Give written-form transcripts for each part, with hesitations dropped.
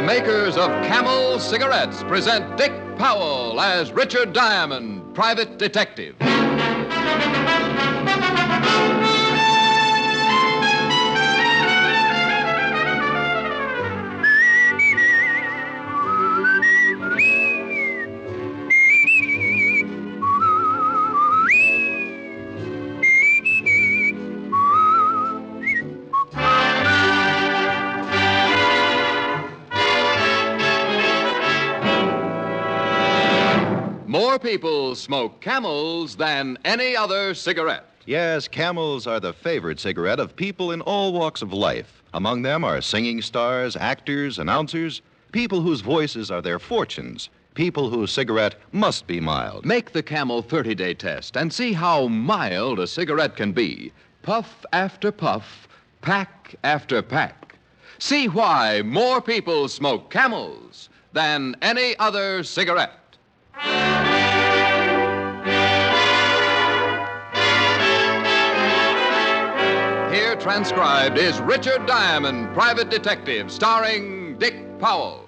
makers of Camel cigarettes present Dick Powell as Richard Diamond, private detective. More people smoke Camels than any other cigarette. Yes, Camels are the favorite cigarette of people in all walks of life. Among them are singing stars, actors, announcers, people whose voices are their fortunes, people whose cigarette must be mild. Make the Camel 30-day test and see how mild a cigarette can be. Puff after puff, pack after pack. See why more people smoke Camels than any other cigarette. Here transcribed is Richard Diamond, private detective, starring Dick Powell.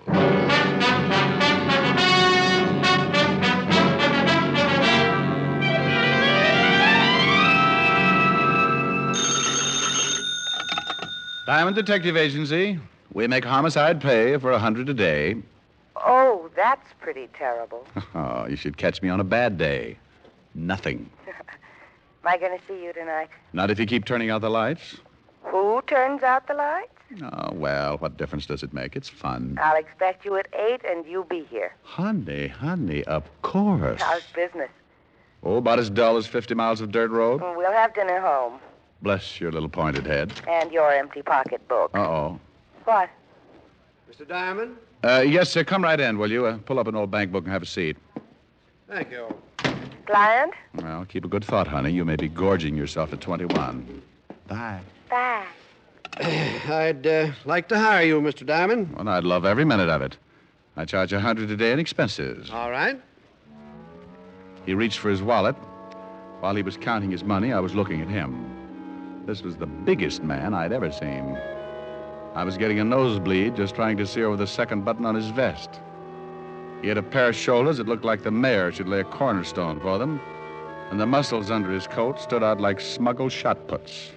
Diamond Detective Agency. We make homicide pay for 100 a day. Oh, that's pretty terrible. Oh, you should catch me on a bad day. Nothing. Am I going to see you tonight? Not if you keep turning out the lights. Who turns out the lights? Oh, well, what difference does it make? It's fun. I'll expect you at 8 and you be here. Honey, of course. How's business? Oh, about as dull as 50 miles of dirt road. We'll have dinner home. Bless your little pointed head. And your empty pocketbook. Uh-oh. What? Mr. Diamond? Yes, sir. Come right in, will you? Pull up an old bank book and have a seat. Thank you. Client? Well, keep a good thought, honey. You may be gorging yourself at 21. Bye. Bye. I'd like to hire you, Mr. Diamond. Well, I'd love every minute of it. I charge 100 a day in expenses. All right. He reached for his wallet. While he was counting his money, I was looking at him. This was the biggest man I'd ever seen. I was getting a nosebleed just trying to see over the second button on his vest. He had a pair of shoulders that looked like the mayor should lay a cornerstone for them, and the muscles under his coat stood out like smuggled shot puts.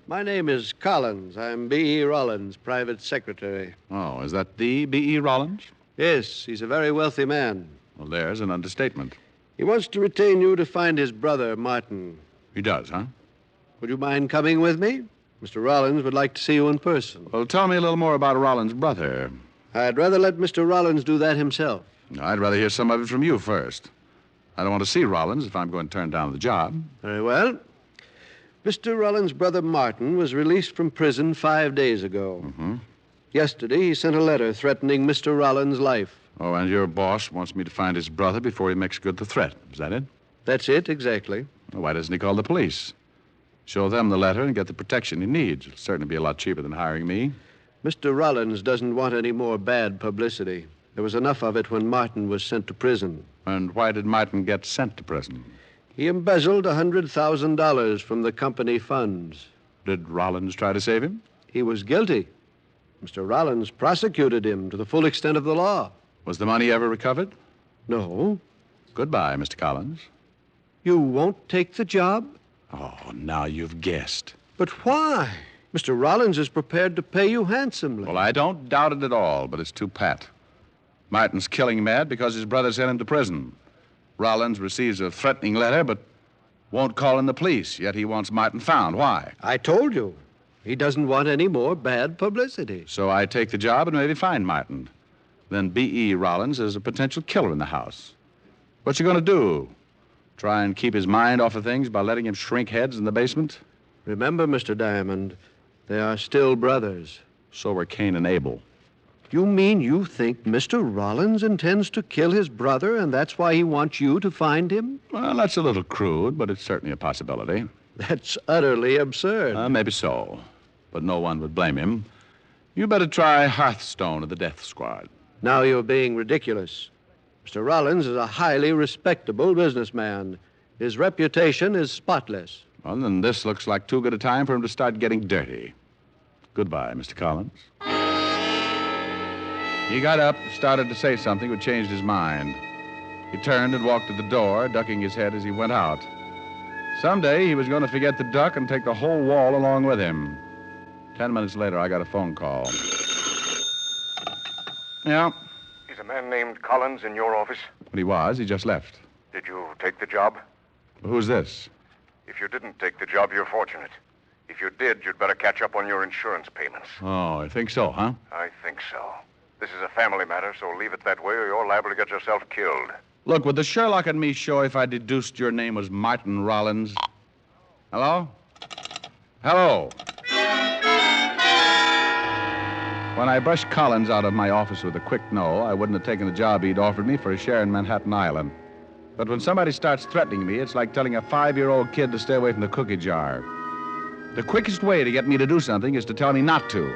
My name is Collins. I'm B.E. Rawlins, private secretary. Oh, is that the B.E. Rawlins? Yes, he's a very wealthy man. Well, there's an understatement. He wants to retain you to find his brother, Martin. He does, huh? Would you mind coming with me? Mr. Rawlins would like to see you in person. Well, tell me a little more about Rollins' brother. I'd rather let Mr. Rawlins do that himself. I'd rather hear some of it from you first. I don't want to see Rollins if I'm going to turn down the job. Very well. Mr. Rawlins' brother Martin was released from prison 5 days ago. Mm-hmm. Yesterday, he sent a letter threatening Mr. Rawlins' life. Oh, and your boss wants me to find his brother before he makes good the threat. Is that it? That's it, exactly. Well, why doesn't he call the police? Show them the letter and get the protection he needs. It'll certainly be a lot cheaper than hiring me. Mr. Rawlins doesn't want any more bad publicity. There was enough of it when Martin was sent to prison. And why did Martin get sent to prison? He embezzled $100,000 from the company funds. Did Rollins try to save him? He was guilty. Mr. Rawlins prosecuted him to the full extent of the law. Was the money ever recovered? No. Goodbye, Mr. Collins. You won't take the job? Oh, now you've guessed. But why? Mr. Rawlins is prepared to pay you handsomely. Well, I don't doubt it at all, but it's too pat. Martin's killing mad because his brother sent him to prison. Rollins receives a threatening letter, but won't call in the police, yet he wants Martin found. Why? I told you. He doesn't want any more bad publicity. So I take the job and maybe find Martin. Then B.E. Rollins is a potential killer in the house. What's he going to do? Try and keep his mind off of things by letting him shrink heads in the basement? Remember, Mr. Diamond, they are still brothers. So were Cain and Abel. You mean you think Mr. Rawlins intends to kill his brother, and that's why he wants you to find him? Well, that's a little crude, but it's certainly a possibility. That's utterly absurd. Maybe so, but no one would blame him. You better try Hearthstone of the Death Squad. Now you're being ridiculous. Mr. Rawlins is a highly respectable businessman. His reputation is spotless. Well, then this looks like too good a time for him to start getting dirty. Goodbye, Mr. Collins. He got up, started to say something, but changed his mind. He turned and walked to the door, ducking his head as he went out. Someday he was going to forget the duck and take the whole wall along with him. 10 minutes later, I got a phone call. Yeah. Is a man named Collins in your office? But he was. He just left. Did you take the job? Who's this? If you didn't take the job, you're fortunate. If you did, you'd better catch up on your insurance payments. Oh, I think so, huh? I think so. This is a family matter, so leave it that way or you're liable to get yourself killed. Look, would the Sherlock and me show if I deduced your name was Martin Rawlins? Hello? Hello? When I brushed Collins out of my office with a quick no, I wouldn't have taken the job he'd offered me for a share in Manhattan Island. But when somebody starts threatening me, it's like telling a 5-year-old kid to stay away from the cookie jar. The quickest way to get me to do something is to tell me not to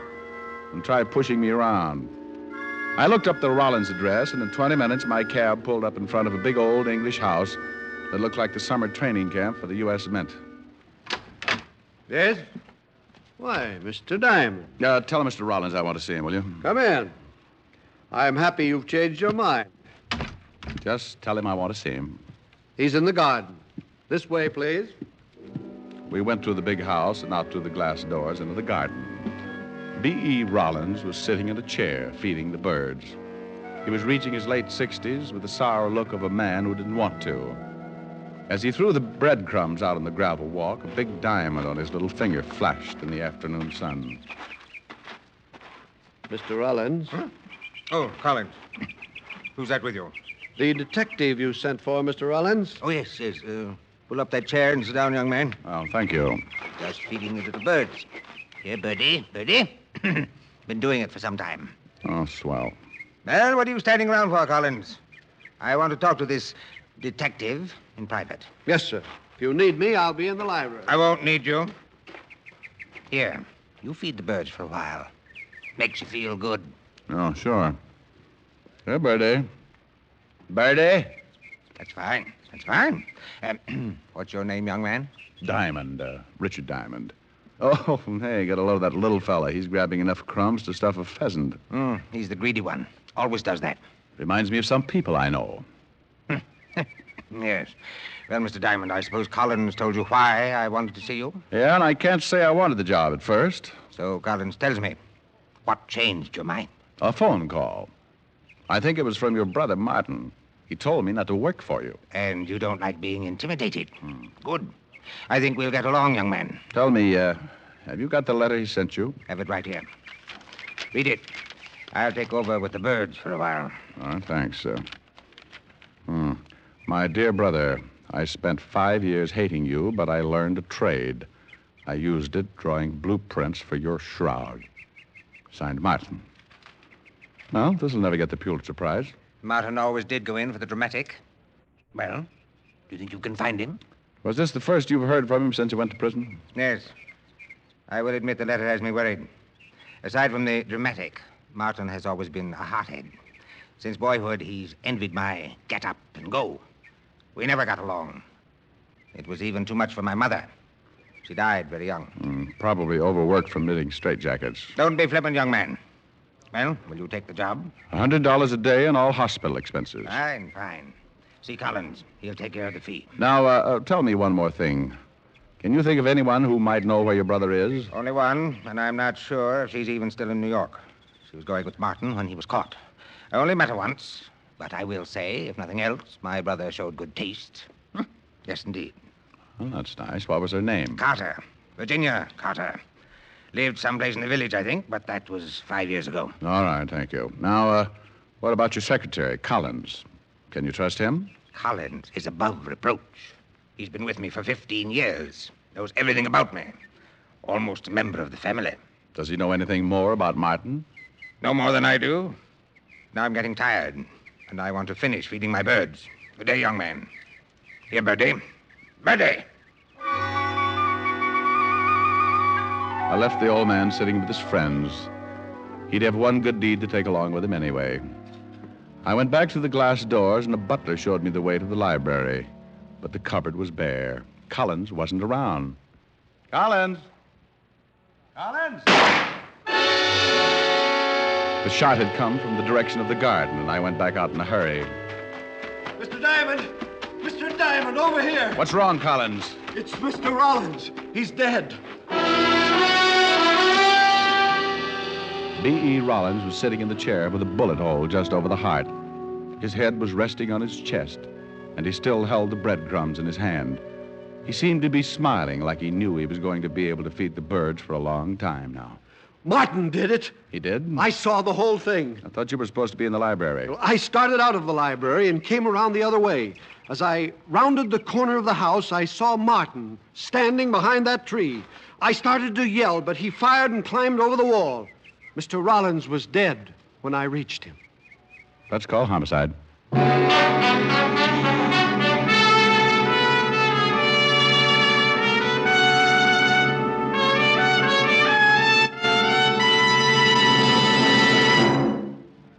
and try pushing me around. I looked up the Rawlins address, and in 20 minutes, my cab pulled up in front of a big old English house that looked like the summer training camp for the U.S. Mint. Yes? Why, Mr. Diamond. Tell Mr. Rawlins I want to see him, will you? Come in. I'm happy you've changed your mind. Just tell him I want to see him. He's in the garden. This way, please. We went through the big house and out through the glass doors into the garden. B.E. Rawlins was sitting in a chair, feeding the birds. He was reaching his late 60s with the sour look of a man who didn't want to. As he threw the breadcrumbs out on the gravel walk, a big diamond on his little finger flashed in the afternoon sun. Mr. Rawlins. Huh? Oh, Collins. Who's that with you? The detective you sent for, Mr. Rawlins. Oh, yes. Pull up that chair and sit down, young man. Oh, thank you. Just feeding the little birds. Here, Birdie. Been doing it for some time. Oh, swell. Well, what are you standing around for, Collins? I want to talk to this detective in private. Yes, sir. If you need me, I'll be in the library. I won't need you. Here, you feed the birds for a while. Makes you feel good. Oh, sure. Here, Birdie. Birdie? That's fine. That's fine. What's your name, young man? Diamond, Richard Diamond. Oh, hey, get a load of that little fella. He's grabbing enough crumbs to stuff a pheasant. He's the greedy one. Always does that. Reminds me of some people I know. Yes. Well, Mr. Diamond, I suppose Collins told you why I wanted to see you? Yeah, and I can't say I wanted the job at first. So Collins tells me. What changed your mind? A phone call. I think it was from your brother, Martin. He told me not to work for you. And you don't like being intimidated. Good. I think we'll get along, young man. Tell me, have you got the letter he sent you? Have it right here. Read it. I'll take over with the birds for a while. Oh, thanks, sir. My dear brother, I spent 5 years hating you, but I learned a trade. I used it drawing blueprints for your shroud. Signed, Martin. Well, this'll never get the Pulitzer Prize. Martin always did go in for the dramatic. Well, do you think you can find him? Was this the first you've heard from him since he went to prison? Yes. I will admit the letter has me worried. Aside from the dramatic, Martin has always been a hothead. Since boyhood, he's envied my get up and go. We never got along. It was even too much for my mother. She died very young. Probably overworked from knitting straitjackets. Don't be flippant, young man. Well, will you take the job? $100 a day and all hospital expenses. Fine. See Collins. He'll take care of the fee. Now, tell me one more thing. Can you think of anyone who might know where your brother is? Only one, and I'm not sure if she's even still in New York. She was going with Martin when he was caught. I only met her once, but I will say, if nothing else, my brother showed good taste. Yes, indeed. Well, that's nice. What was her name? Carter. Virginia Carter. Lived someplace in the village, I think, but that was 5 years ago. All right, thank you. Now, what about your secretary, Collins? Can you trust him? Collins is above reproach. He's been with me for 15 years. Knows everything about me. Almost a member of the family. Does he know anything more about Martin? No more than I do. Now I'm getting tired, and I want to finish feeding my birds. Good day, young man. Here, Birdie. Birdie! I left the old man sitting with his friends. He'd have one good deed to take along with him anyway. I went back to the glass doors, and a butler showed me the way to the library. But the cupboard was bare. Collins wasn't around. Collins! Collins! The shot had come from the direction of the garden, and I went back out in a hurry. Mr. Diamond! Mr. Diamond, over here! What's wrong, Collins? It's Mr. Rawlins. He's dead. B.E. Rawlins was sitting in the chair with a bullet hole just over the heart. His head was resting on his chest, and he still held the breadcrumbs in his hand. He seemed to be smiling like he knew he was going to be able to feed the birds for a long time now. Martin did it. He did? I saw the whole thing. I thought you were supposed to be in the library. I started out of the library and came around the other way. As I rounded the corner of the house, I saw Martin standing behind that tree. I started to yell, but he fired and climbed over the wall. Mr. Rawlins was dead when I reached him. Let's call homicide.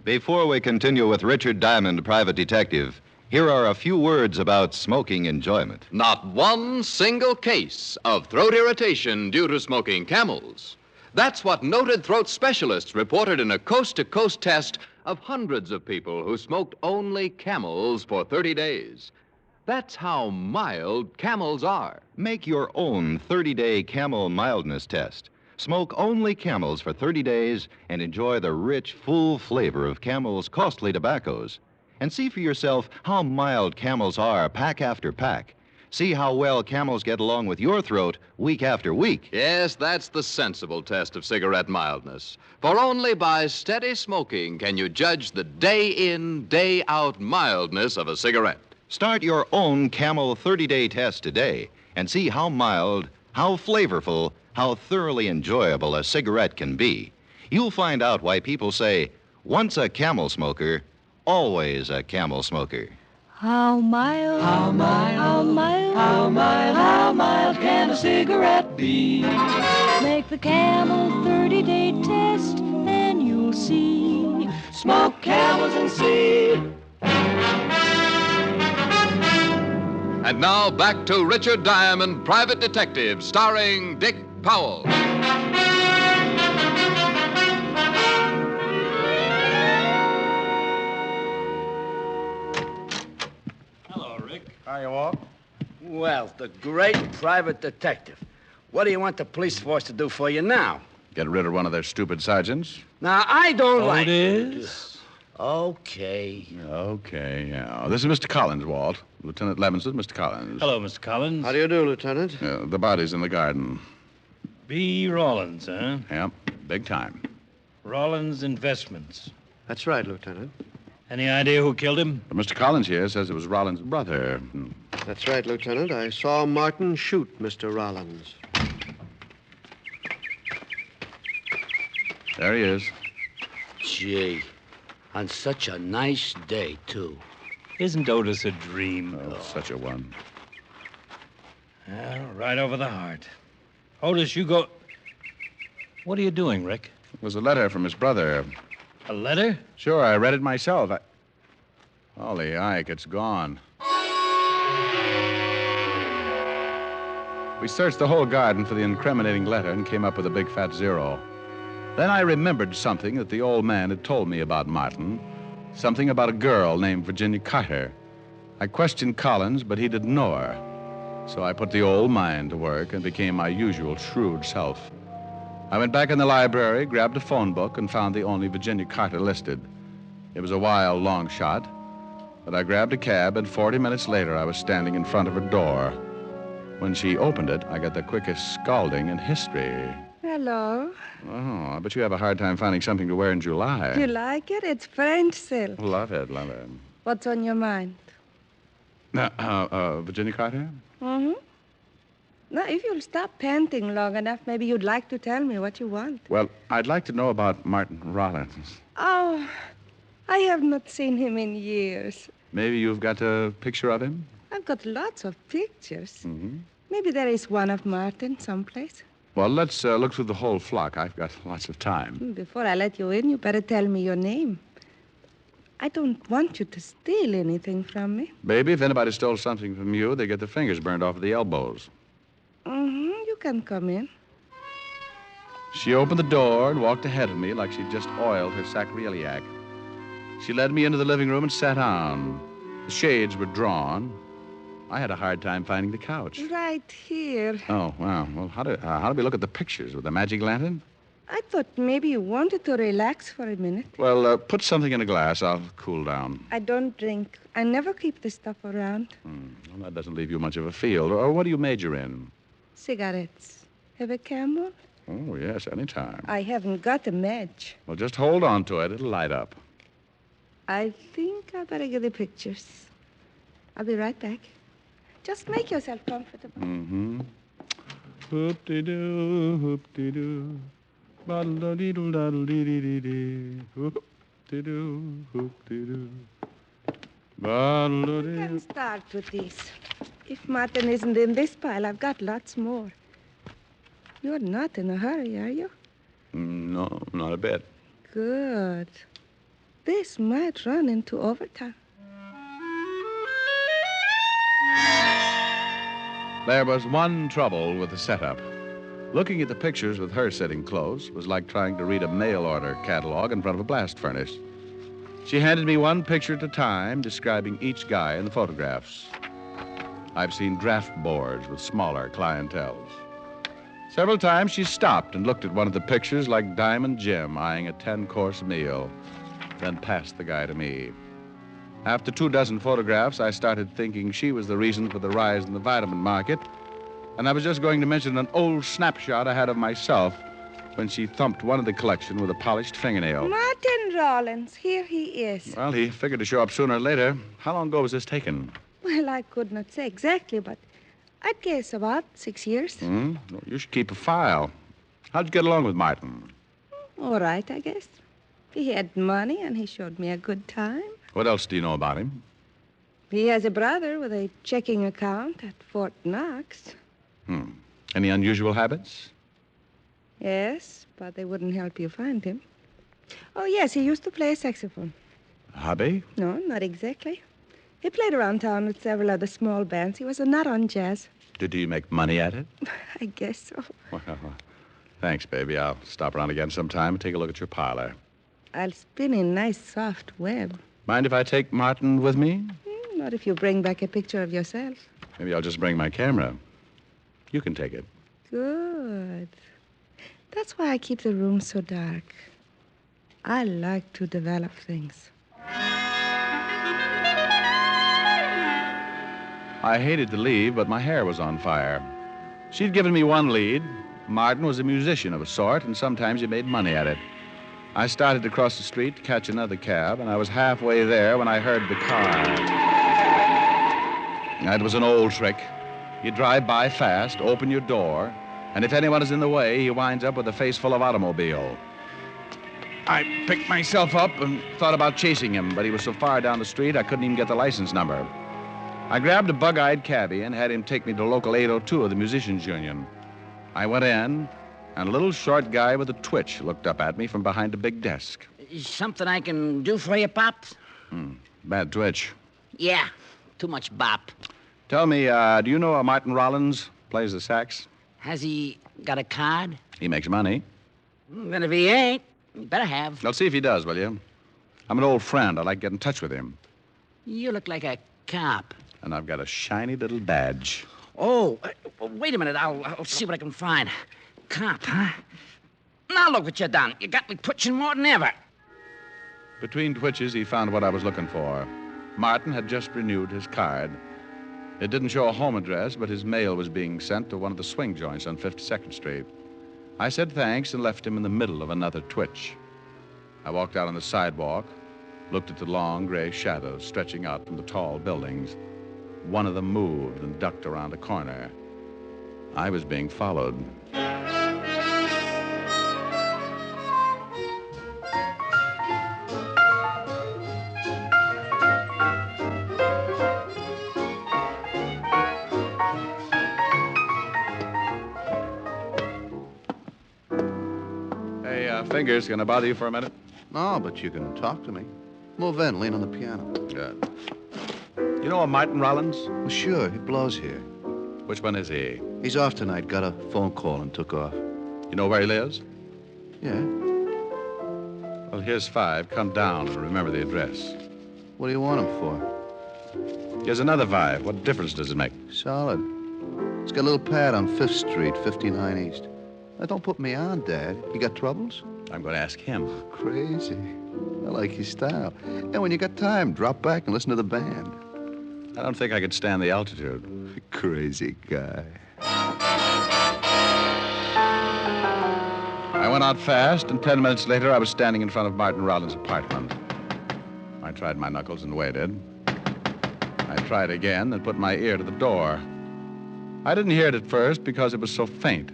Before we continue with Richard Diamond, Private Detective, here are a few words about smoking enjoyment. Not one single case of throat irritation due to smoking Camels. That's what noted throat specialists reported in a coast-to-coast test of hundreds of people who smoked only Camels for 30 days. That's how mild Camels are. Make your own 30-day Camel mildness test. Smoke only Camels for 30 days and enjoy the rich, full flavor of Camel's costly tobaccos. And see for yourself how mild Camels are pack after pack. See how well Camels get along with your throat week after week. Yes, that's the sensible test of cigarette mildness. For only by steady smoking can you judge the day-in, day-out mildness of a cigarette. Start your own Camel 30-day test today and see how mild, how flavorful, how thoroughly enjoyable a cigarette can be. You'll find out why people say, once a Camel smoker, always a Camel smoker. How mild, how mild, how mild, how mild, how mild can a cigarette be? Make the Camel 30-day test and you'll see. Smoke Camels and see. And now back to Richard Diamond, Private Detective, starring Dick Powell. Hello, Rick. Hi, you all. Well, the great private detective. What do you want the police force to do for you now? Get rid of one of their stupid sergeants? Now, I don't like... is? Okay. Okay, yeah. This is Mr. Collins, Walt. Lieutenant Levinson, Mr. Collins. Hello, Mr. Collins. How do you do, Lieutenant? The body's in the garden. B. Rawlins, huh? Yep, big time. Rawlins Investments. That's right, Lieutenant. Any idea who killed him? Mr. Collins here says it was Rollins' brother. That's right, Lieutenant. I saw Martin shoot Mr. Rawlins. There he is. Gee, on such a nice day, too. Isn't Otis a dream? Oh, such a one. Well, right over the heart. Otis, you go... What are you doing, Rick? It was a letter from his brother. A letter? Sure, I read it myself. Holy Ike, it's gone. We searched the whole garden for the incriminating letter and came up with a big fat zero. Then I remembered something that the old man had told me about Martin. Something about a girl named Virginia Carter. I questioned Collins, but he didn't know her. So I put the old mind to work and became my usual shrewd self. I went back in the library, grabbed a phone book, and found the only Virginia Carter listed. It was a wild, long shot, but I grabbed a cab, and 40 minutes later, I was standing in front of her door. When she opened it, I got the quickest scalding in history. Hello. Oh, I bet you have a hard time finding something to wear in July. Do you like it? It's French silk. Love it, love it. What's on your mind? Virginia Carter? Mm-hmm. Now, if you'll stop panting long enough, maybe you'd like to tell me what you want. Well, I'd like to know about Martin Rawlins. Oh, I have not seen him in years. Maybe you've got a picture of him? I've got lots of pictures. Mm-hmm. Maybe there is one of Martin someplace. Well, let's look through the whole flock. I've got lots of time. Before I let you in, you better tell me your name. I don't want you to steal anything from me. Baby, if anybody stole something from you, they get their fingers burned off at the elbows. Mm-hmm. You can come in. She opened the door and walked ahead of me like she'd just oiled her sacroiliac. She led me into the living room and sat down. The shades were drawn. I had a hard time finding the couch. Right here. Oh, wow. Well, how do we look at the pictures with the magic lantern? I thought maybe you wanted to relax for a minute. Well, put something in a glass. I'll cool down. I don't drink. I never keep this stuff around. Well, that doesn't leave you much of a field. Or what do you major in? Cigarettes. Have a Camel? Oh, yes, anytime. I haven't got a match. Well, just hold on to it. It'll light up. I think I better get the pictures. I'll be right back. Just make yourself comfortable. Mm-hmm. Hoop-de-doo, hoop-de-doo. Ba-da-dee-doo-da-dee-dee-dee. Hoop-de-doo, hoop-de-doo. We can start with these. If Martin isn't in this pile, I've got lots more. You're not in a hurry, are you? No, not a bit. Good. This might run into overtime. There was one trouble with the setup. Looking at the pictures with her sitting close was like trying to read a mail order catalog in front of a blast furnace. She handed me one picture at a time, describing each guy in the photographs. I've seen draft boards with smaller clienteles. Several times she stopped and looked at one of the pictures like Diamond Jim eyeing a 10-course meal, then passed the guy to me. After 24 photographs, I started thinking she was the reason for the rise in the vitamin market, and I was just going to mention an old snapshot I had of myself when she thumped one of the collection with a polished fingernail. Martin Rawlins, here he is. Well, he figured to show up sooner or later. How long ago was this taken? Well, I could not say exactly, but I'd guess about 6 years. Well, you should keep a file. How'd you get along with Martin? All right, I guess. He had money, and he showed me a good time. What else do you know about him? He has a brother with a checking account at Fort Knox. Any unusual habits? Yes, but they wouldn't help you find him. Oh, yes, he used to play a saxophone. A hobby? No, not exactly. He played around town with several other small bands. He was a nut on jazz. Did he make money at it? I guess so. Well, thanks, baby. I'll stop around again sometime and take a look at your parlor. I'll spin a nice soft web. Mind if I take Martin with me? Not if you bring back a picture of yourself. Maybe I'll just bring my camera. You can take it. Good. That's why I keep the room so dark. I like to develop things. I hated to leave, but my hair was on fire. She'd given me one lead. Martin was a musician of a sort, and sometimes he made money at it. I started to cross the street to catch another cab, and I was halfway there when I heard the car. It was an old trick. You drive by fast, open your door, and if anyone is in the way, he winds up with a face full of automobile. I picked myself up and thought about chasing him, but he was so far down the street I couldn't even get the license number. I grabbed a bug-eyed cabbie and had him take me to local 802 of the Musicians Union. I went in, and a little short guy with a twitch looked up at me from behind a big desk. Something I can do for you, Pops? Bad twitch. Yeah, too much bop. Tell me, do you know Martin Rawlins plays the sax? Has he got a card? He makes money. Then if he ain't, he better have. I'll see if he does, will you? I'm an old friend. I'd like to get in touch with him. You look like a cop. And I've got a shiny little badge. Oh, wait a minute. I'll see what I can find. Cop, huh? Now look what you done. You got me twitching more than ever. Between twitches, he found what I was looking for. Martin had just renewed his card. It didn't show a home address, but his mail was being sent to one of the swing joints on 52nd Street. I said thanks and left him in the middle of another twitch. I walked out on the sidewalk, looked at the long gray shadows stretching out from the tall buildings. One of them moved and ducked around a corner. I was being followed. Fingers, gonna bother you for a minute? No, but you can talk to me. Move in, lean on the piano. Good. You know a Martin Rawlins? Well, sure, he blows here. Which one is he? He's off tonight, got a phone call and took off. You know where he lives? Yeah. Well, here's 5. Come down and remember the address. What do you want him for? Here's another 5. What difference does it make? Solid. It's got a little pad on 5th Street, 59 East. Now, don't put me on, Dad. You got troubles? I'm going to ask him. Crazy. I like his style. And when you got time, drop back and listen to the band. I don't think I could stand the altitude. Crazy guy. I went out fast, and 10 minutes later, I was standing in front of Martin Rawlins' apartment. I tried my knuckles and waited. I tried again and put my ear to the door. I didn't hear it at first because it was so faint.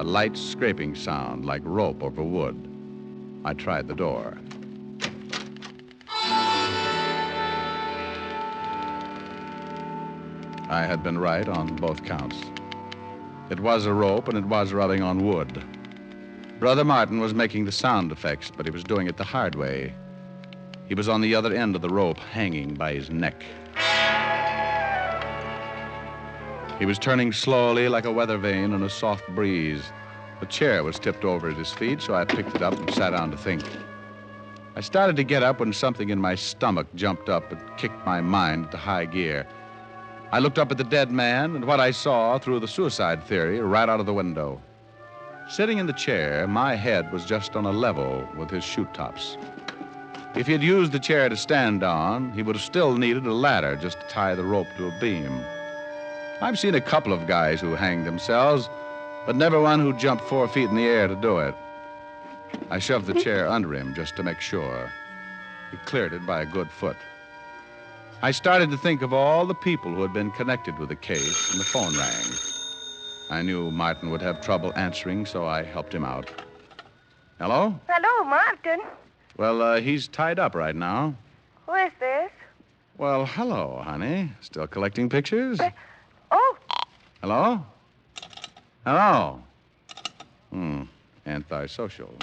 A light scraping sound like rope over wood. I tried the door. I had been right on both counts. It was a rope, and it was rubbing on wood. Brother Martin was making the sound effects, but he was doing it the hard way. He was on the other end of the rope, hanging by his neck. He was turning slowly like a weather vane in a soft breeze. A chair was tipped over at his feet, so I picked it up and sat down to think. I started to get up when something in my stomach jumped up and kicked my mind into high gear. I looked up at the dead man, and what I saw threw the suicide theory right out of the window. Sitting in the chair, my head was just on a level with his shoe tops. If he had used the chair to stand on, he would have still needed a ladder just to tie the rope to a beam. I've seen a couple of guys who hanged themselves, but never one who jumped 4 feet in the air to do it. I shoved the chair under him just to make sure. He cleared it by a good foot. I started to think of all the people who had been connected with the case, and the phone rang. I knew Martin would have trouble answering, so I helped him out. Hello? Hello, Martin. Well, he's tied up right now. Who is this? Well, hello, honey. Still collecting pictures? Oh. Hello? Hello? Antisocial.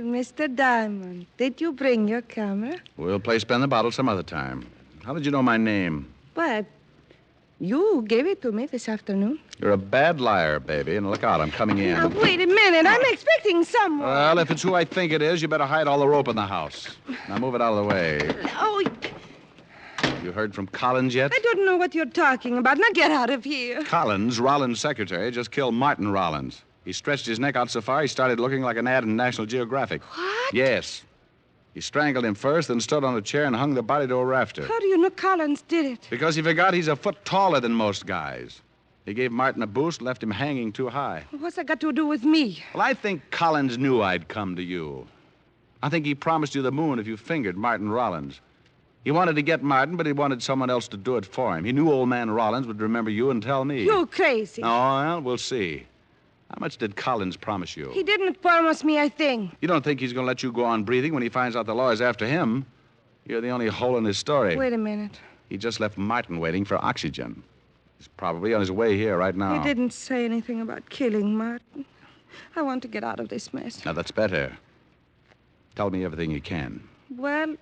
Mr. Diamond, did you bring your camera? We'll play spin the bottle some other time. How did you know my name? But you gave it to me this afternoon. You're a bad liar, baby, and look out, I'm coming in. Now, wait a minute. I'm expecting someone. Well, if it's who I think it is, you better hide all the rope in the house. Now move it out of the way. Oh, You heard from Collins yet? I don't know what you're talking about. Now get out of here. Collins, Rollins' secretary, just killed Martin Rollins. He stretched his neck out so far he started looking like an ad in National Geographic. What? Yes. He strangled him first, then stood on a chair and hung the body to a rafter. How do you know Collins did it? Because he forgot he's a foot taller than most guys. He gave Martin a boost, left him hanging too high. What's that got to do with me? Well, I think Collins knew I'd come to you. I think he promised you the moon if you fingered Martin Rollins. He wanted to get Martin, but he wanted someone else to do it for him. He knew old man Rollins would remember you and tell me. You're crazy. Oh, well, we'll see. How much did Collins promise you? He didn't promise me a thing. You don't think he's going to let you go on breathing when he finds out the law is after him? You're the only hole in his story. Wait a minute. He just left Martin waiting for oxygen. He's probably on his way here right now. He didn't say anything about killing Martin. I want to get out of this mess. Now, that's better. Tell me everything you can. Well,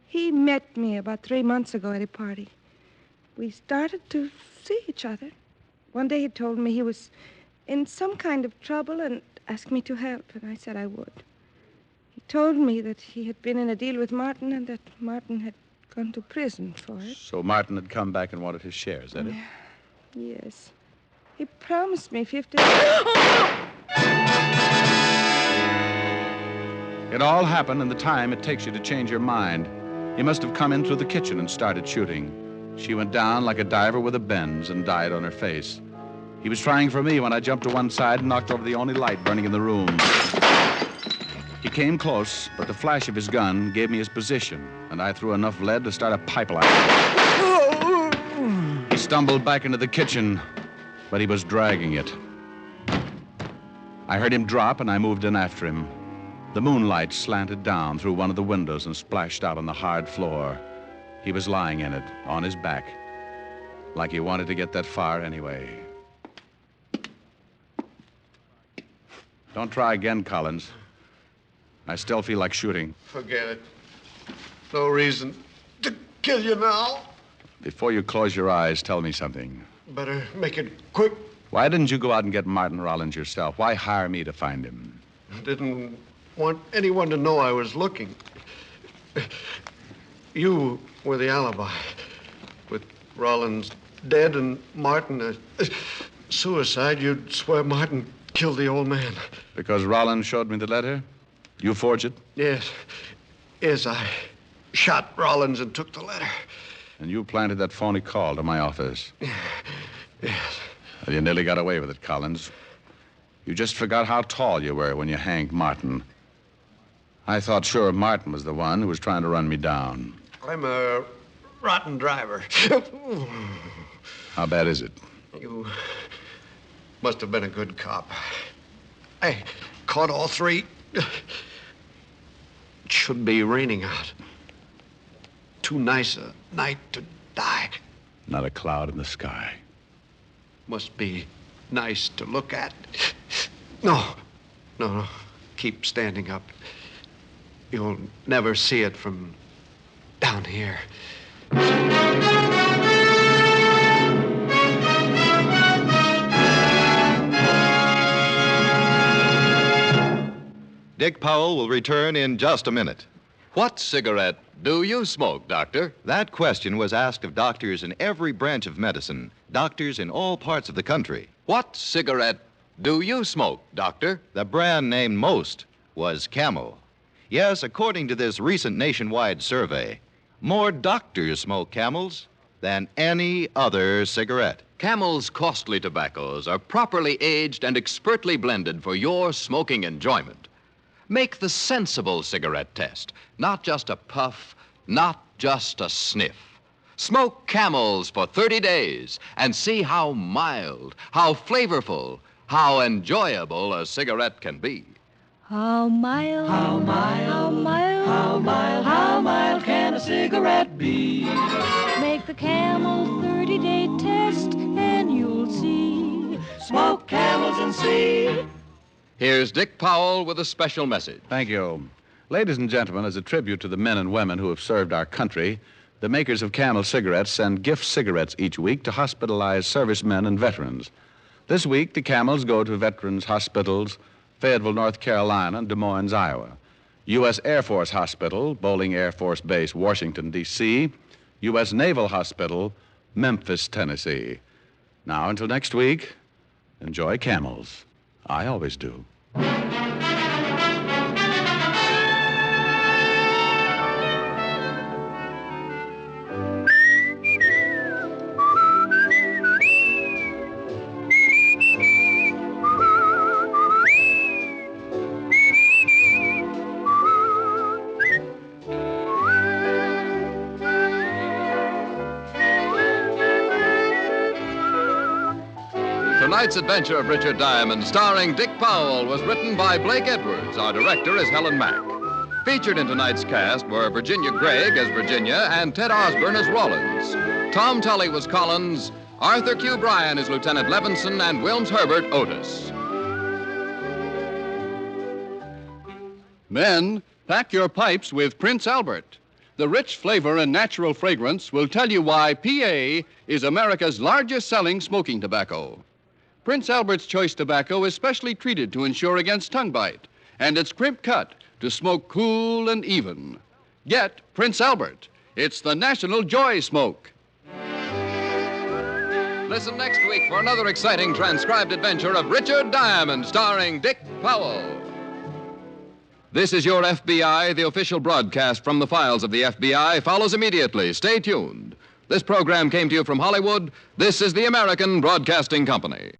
he met me about 3 months ago at a party. We started to see each other. One day he told me he was in some kind of trouble and asked me to help, and I said I would. He told me that he had been in a deal with Martin and that Martin had gone to prison for it. So Martin had come back and wanted his share, is that it? Yes. He promised me 50... It all happened in the time it takes you to change your mind. He must have come in through the kitchen and started shooting. She went down like a diver with a bends and died on her face. He was trying for me when I jumped to one side and knocked over the only light burning in the room. He came close, but the flash of his gun gave me his position, and I threw enough lead to start a pipeline. He stumbled back into the kitchen, but he was dragging it. I heard him drop, and I moved in after him. The moonlight slanted down through one of the windows and splashed out on the hard floor. He was lying in it, on his back, like he wanted to get that far anyway. Don't try again, Collins. I still feel like shooting. Forget it. No reason to kill you now. Before you close your eyes, tell me something. Better make it quick. Why didn't you go out and get Martin Rawlins yourself? Why hire me to find him? Didn't want anyone to know I was looking. You were the alibi. With Rawlins dead and Martin suicide, you'd swear Martin killed the old man. Because Rawlins showed me the letter? You forged it? Yes. Yes, I shot Rawlins and took the letter. And you planted that phony call to my office? Yes. Well, you nearly got away with it, Collins. You just forgot how tall you were when you hanged Martin. I thought sure Martin was the one who was trying to run me down. I'm a rotten driver. How bad is it? You must have been a good cop. I caught all three. It should be raining out. Too nice a night to die. Not a cloud in the sky. Must be nice to look at. No. Keep standing up. You'll never see it from down here. Dick Powell will return in just a minute. What cigarette do you smoke, Doctor? That question was asked of doctors in every branch of medicine, doctors in all parts of the country. What cigarette do you smoke, Doctor? The brand named most was Camel. Yes, according to this recent nationwide survey, more doctors smoke Camels than any other cigarette. Camel's costly tobaccos are properly aged and expertly blended for your smoking enjoyment. Make the sensible cigarette test, not just a puff, not just a sniff. Smoke Camels for 30 days and see how mild, how flavorful, how enjoyable a cigarette can be. How mild, how mild, how mild, how mild, how mild can a cigarette be? Make the Camel 30-day test and you'll see. Smoke Camels and see. Here's Dick Powell with a special message. Thank you. Ladies and gentlemen, as a tribute to the men and women who have served our country, the makers of Camel cigarettes send gift cigarettes each week to hospitalized servicemen and veterans. This week, the Camels go to veterans' hospitals, Fayetteville, North Carolina, and Des Moines, Iowa. U.S. Air Force Hospital, Bolling Air Force Base, Washington, D.C., U.S. Naval Hospital, Memphis, Tennessee. Now, until next week, enjoy Camels. I always do. Tonight's adventure of Richard Diamond, starring Dick Powell, was written by Blake Edwards. Our director is Helen Mack. Featured in tonight's cast were Virginia Gregg as Virginia and Ted Osborne as Rawlins. Tom Tully was Collins, Arthur Q. Bryan is Lieutenant Levinson, and Wilms Herbert Otis. Men, pack your pipes with Prince Albert. The rich flavor and natural fragrance will tell you why PA is America's largest selling smoking tobacco. Prince Albert's Choice Tobacco is specially treated to ensure against tongue bite, and it's crimp cut to smoke cool and even. Get Prince Albert. It's the national joy smoke. Listen next week for another exciting transcribed adventure of Richard Diamond, starring Dick Powell. This is Your FBI. The official broadcast from the files of the FBI follows immediately. Stay tuned. This program came to you from Hollywood. This is the American Broadcasting Company.